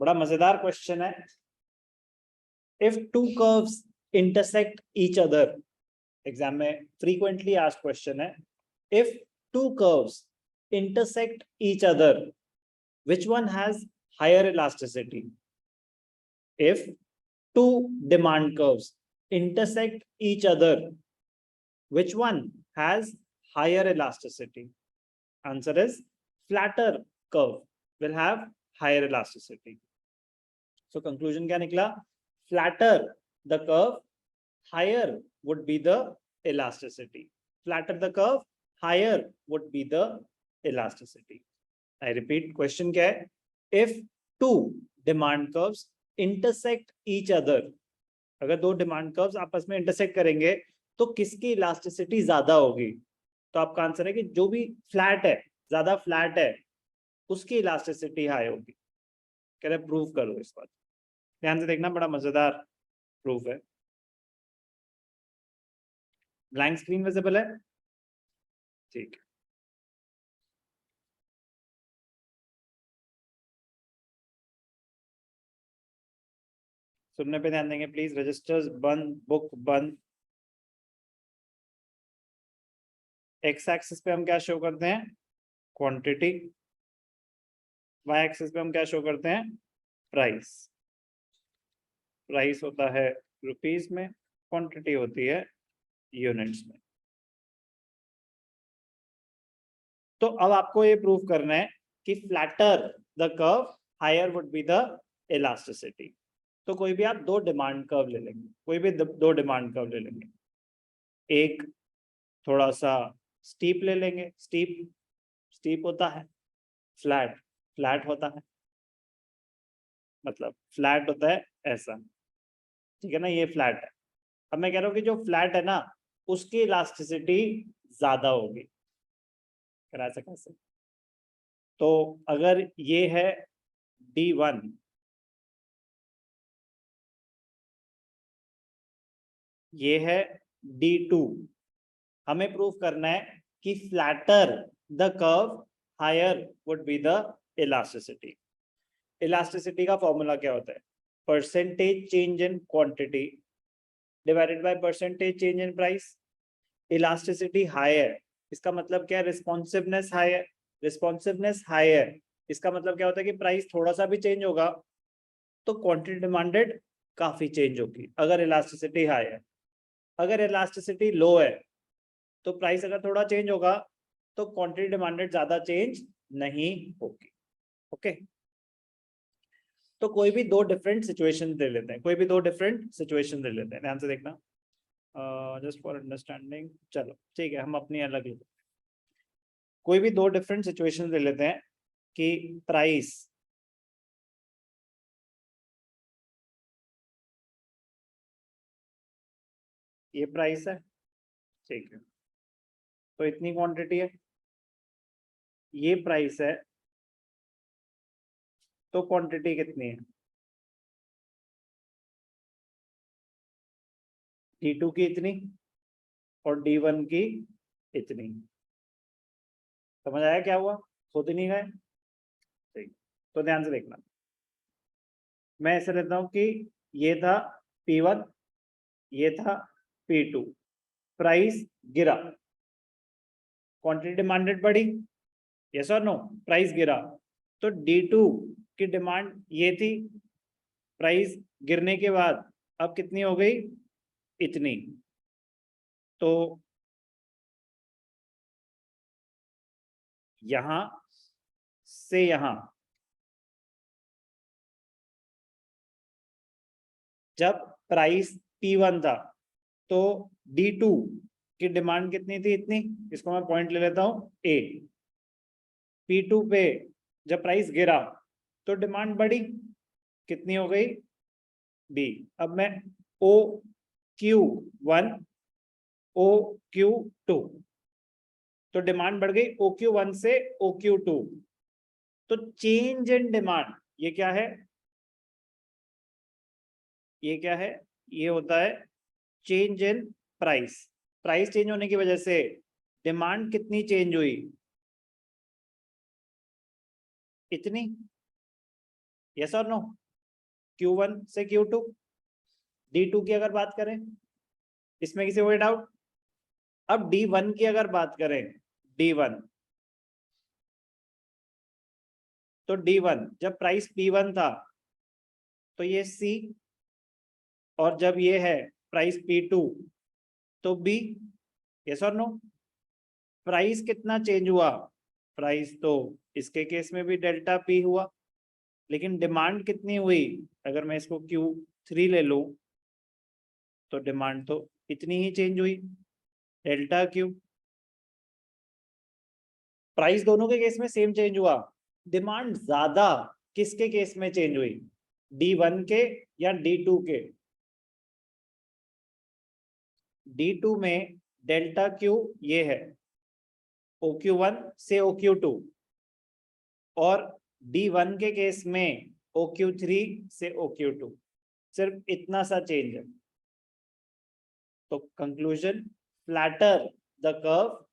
बड़ा मजेदार क्वेश्चन है। If two curves intersect each other, exam में फ्रीक्वेंटली आस्क्ड क्वेश्चन है। If two curves intersect each other, which one has higher elasticity? If two demand curves intersect each other, which one has higher elasticity? Answer is flatter curve will have higher elasticity. So conclusion क्या निकला? Flatter the curve, higher would be the elasticity. Flatter the curve, higher would be the elasticity. I repeat, question क्या है? If two demand curves intersect each other, अगर दो demand curves आपस में intersect करेंगे तो किसकी इलास्टिसिटी ज्यादा होगी? तो आपका आंसर है कि जो भी फ्लैट है, ज्यादा फ्लैट है, उसकी इलास्टिसिटी हाई होगी। कह रहे प्रूव करो इस बात। ध्यान से देखना, बड़ा मजेदार प्रूफ है। ब्लैंक स्क्रीन विजिबल है? ठीक है। सुनने पे ध्यान देंगे प्लीज। रजिस्टर्स बंद, बुक बंद। एक्स एक्सिस पे हम क्या शो करते हैं? क्वांटिटी। वाई एक्सिस पे हम क्या शो करते हैं? प्राइस। प्राइस होता है रुपीस में, क्वांटिटी होती है यूनिट्स में। तो अब आपको ये प्रूव करना है कि flatter the curve, higher would be the elasticity. तो कोई भी आप दो डिमांड कर्व ले लेंगे, कोई भी दो डिमांड कर्व ले लेंगे। एक थोड़ा सा स्टीप ले लेंगे। स्टीप होता है, फ्लैट होता है, मतलब फ्लैट होता है ऐसा, ठीक है ना? ये फ्लैट है। अब मैं कह रहा हूँ कि जो फ्लैट है ना, उसकी इलास्टिसिटी ज्यादा होगी। करा सका से। तो अगर ये है D1, ये है D2, हमें प्रूव करना है कि flatter the curve, higher would be the elasticity. Elasticity का फॉर्मूला क्या होता है? Percentage change in quantity divided by percentage change in price. Elasticity high है, इसका मतलब क्या है? रिस्पॉन्सिवनेस हाई है। रिस्पॉन्सिवनेस हाई है, इसका मतलब क्या होता है कि प्राइस थोड़ा सा भी चेंज होगा तो क्वांटिटी डिमांडेड काफी चेंज होगी, अगर इलास्टिसिटी हाई है। अगर इलास्टिसिटी लो है तो प्राइस अगर थोड़ा चेंज होगा तो क्वांटिटी डिमांडेड ज्यादा चेंज नहीं होगी। ओके, तो कोई भी दो डिफरेंट सिचुएशन ले लेते हैं, कोई भी दो डिफरेंट सिचुएशन ले लेते हैं। ध्यान से देखना, जस्ट फॉर अंडरस्टैंडिंग। चलो ठीक है, हम अपनी अलग लेते हैं। कोई भी दो डिफरेंट सिचुएशन ले लेते हैं कि प्राइस ये प्राइस है, ठीक है, तो इतनी क्वांटिटी है। ये प्राइस है, तो क्वांटिटी कितनी है? D2 की इतनी और D1 की इतनी। समझ आया क्या हुआ? खुद ही नहीं गए? ठीक, तो ध्यान से देखना। मैं ऐसे लेता हूं कि ये था P1, ये था P2। प्राइस गिरा, क्वांटिटी डिमांडेड बढ़ी, यस और नो? प्राइस गिरा तो D2 की डिमांड ये थी, प्राइस गिरने के बाद अब कितनी हो गई? इतनी। तो यहां से यहां जब प्राइस P1 था तो D2 की डिमांड कितनी थी? इतनी। इसको मैं पॉइंट ले लेता हूं A। P2 पे जब प्राइस गिरा तो डिमांड बढ़ी, कितनी हो गई? B। अब मैं OQ1, OQ2, तो डिमांड बढ़ गई OQ1 से OQ2। तो चेंज इन डिमांड ये क्या है? ये क्या है? ये होता है change in price. Price change होने की वजह से डिमांड कितनी चेंज हुई? इतनी। यस और नो? Q1 से Q2, D2 की अगर बात करें, इसमें किसी को डाउट? अब D1 की अगर बात करें, D1, तो D1 जब प्राइस P1 था तो ये C, और जब ये है प्राइस P2 तो B, यस और नो? प्राइस कितना चेंज हुआ? प्राइस तो इसके केस में भी डेल्टा P हुआ, लेकिन डिमांड कितनी हुई? अगर मैं इसको Q3 ले लूं तो डिमांड तो इतनी ही चेंज हुई, डेल्टा Q। प्राइस दोनों के केस में सेम चेंज हुआ, डिमांड ज्यादा किसके केस में चेंज हुई? D1 के या D2 के? D2 में डेल्टा Q ये है, OQ1 से OQ2, और D1 के केस में OQ3 से OQ2, सिर्फ इतना सा चेंज है। तो conclusion, flatter the curve,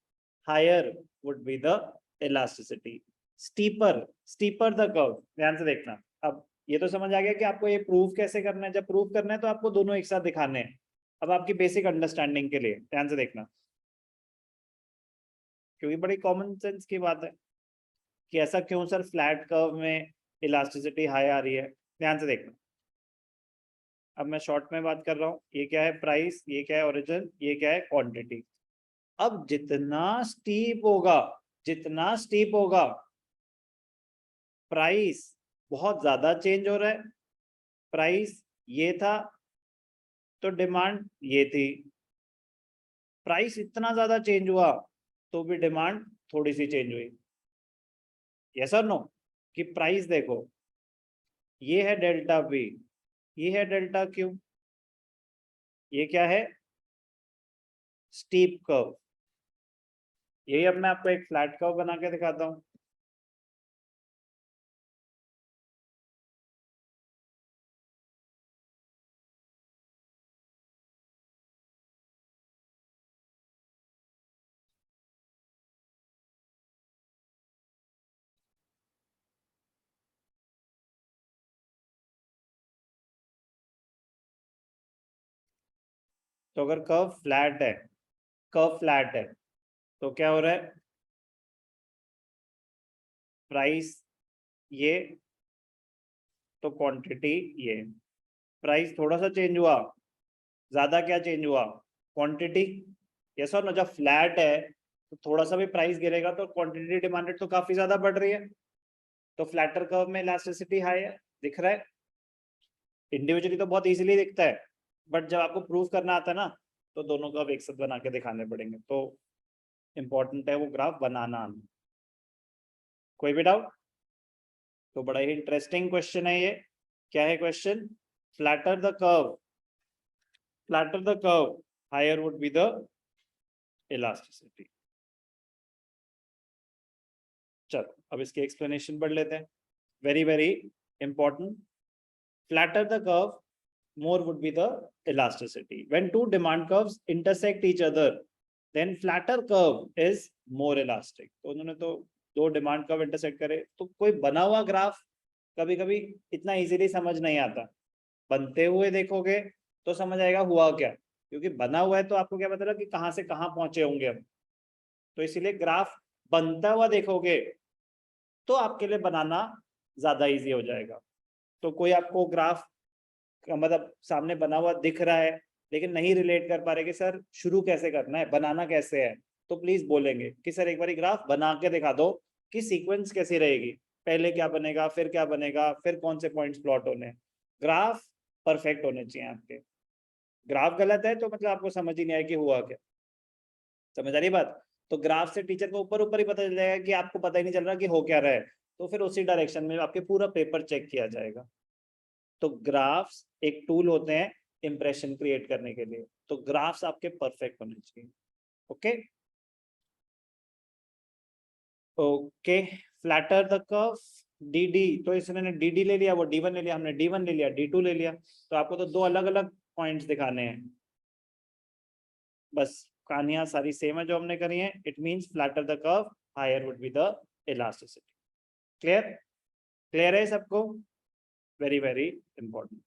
higher would be the elasticity, steeper the curve. ध्यान से देखना, अब ये तो समझ आ गया कि आपको ये प्रूव कैसे करना है। जब प्रूव करना है तो आपको दोनों एक साथ दिखाने हैं। अब आपकी बेसिक अंडरस्टैंडिंग के लिए ध्यान से देखना, क्योंकि बड़ी कॉमन सेंस की बात है कि ऐसा क्यों सर फ्लैट कर्व में इलास्टिसिटी हाई आ रही है। ध्यान से देखना, अब मैं शॉर्ट में बात कर रहा हूँ, ये क्या है प्राइस, ये क्या है ओरिजिन, ये क्या है क्वांटिटी। अब जितना स्टीप होगा प्राइस बहुत ज्यादा चेंज हो रहा है। प्राइस ये था तो डिमांड ये थी, प्राइस इतना ज्यादा चेंज हुआ तो भी डिमांड थोड़ी सी चेंज हुई। यस और नो? कि प्राइस देखो, ये है डेल्टा P, ये है डेल्टा Q, ये क्या है स्टीप कर्व। यही अब मैं आपको एक फ्लैट कर्व बना के दिखाता हूं। तो अगर कर्व फ्लैट है तो क्या हो रहा है, प्राइस ये तो क्वांटिटी ये, प्राइस थोड़ा सा चेंज हुआ, ज्यादा क्या चेंज हुआ? क्वांटिटी। यस और नो? जब फ्लैट है तो थोड़ा सा भी प्राइस गिरेगा तो क्वांटिटी डिमांडेड तो काफी ज्यादा बढ़ रही है, तो फ्लैटर कर्व में इलास्टिसिटी हाई है, दिख रहा है। इंडिविजुअली तो बहुत इजीली दिखता है, बट जब आपको प्रूव करना आता है ना तो दोनों कर्व एक साथ बना के दिखाने पड़ेंगे। तो इंपॉर्टेंट है वो ग्राफ बनाना आना। कोई भी डाउट? तो बड़ा ही इंटरेस्टिंग क्वेश्चन है ये। क्या है question? Flatter the curve, higher would be the elasticity. चलो अब इसकी एक्सप्लेनेशन पढ़ लेते हैं, very very important. Flatter the curve, more would be the elasticity. When two demand curves intersect each other, then flatter curve is more elastic. तो उन्होंने तो दो डिमांड कर्व इंटरसेक्ट करे, तो कोई बना हुआ ग्राफ कभी कभी इतना इजीली समझ नहीं आता, बनते हुए देखोगे तो समझ आएगा हुआ क्या, क्योंकि बना हुआ है तो आपको क्या पता लगा कि कहाँ से कहाँ पहुंचे होंगे हम। तो इसीलिए ग्राफ बनता हुआ देखोगे तो आपके लिए बनाना ज्यादा इजी हो जाएगा। तो कोई आपको ग्राफ मतलब सामने बना हुआ दिख रहा है लेकिन नहीं रिलेट कर पा रहे कि सर शुरू कैसे करना है, बनाना कैसे है, तो प्लीज बोलेंगे कि सर एक बार ग्राफ बना के दिखा दो कि सीक्वेंस कैसी रहेगी, पहले क्या बनेगा, फिर क्या बनेगा, फिर कौन से पॉइंट्स प्लॉट होने। ग्राफ परफेक्ट होने चाहिए आपके। ग्राफ गलत है तो मतलब आपको समझ ही नहीं आया कि हुआ क्या। समझ आ रही बात? तो ग्राफ से टीचर को ऊपर ऊपर ही पता चल जाएगा कि आपको पता ही नहीं चल रहा कि हो क्या रहा है, तो फिर उसी डायरेक्शन में आपके पूरा पेपर चेक किया जाएगा। तो ग्राफ्स एक टूल होते हैं इंप्रेशन क्रिएट करने के लिए, तो ग्राफ्स आपके परफेक्ट होने चाहिए। Okay okay, flatter the curve, D D, तो इसने डी डी ले लिया, वो D1 ले लिया, हमने D1 ले लिया, D2 ले लिया, तो आपको तो दो अलग अलग पॉइंट्स दिखाने हैं। बस कहानियां सारी सेम है जो हमने करी है। It means flatter the curve, higher would be the elasticity. Clear? Clear है सबको? very, very important.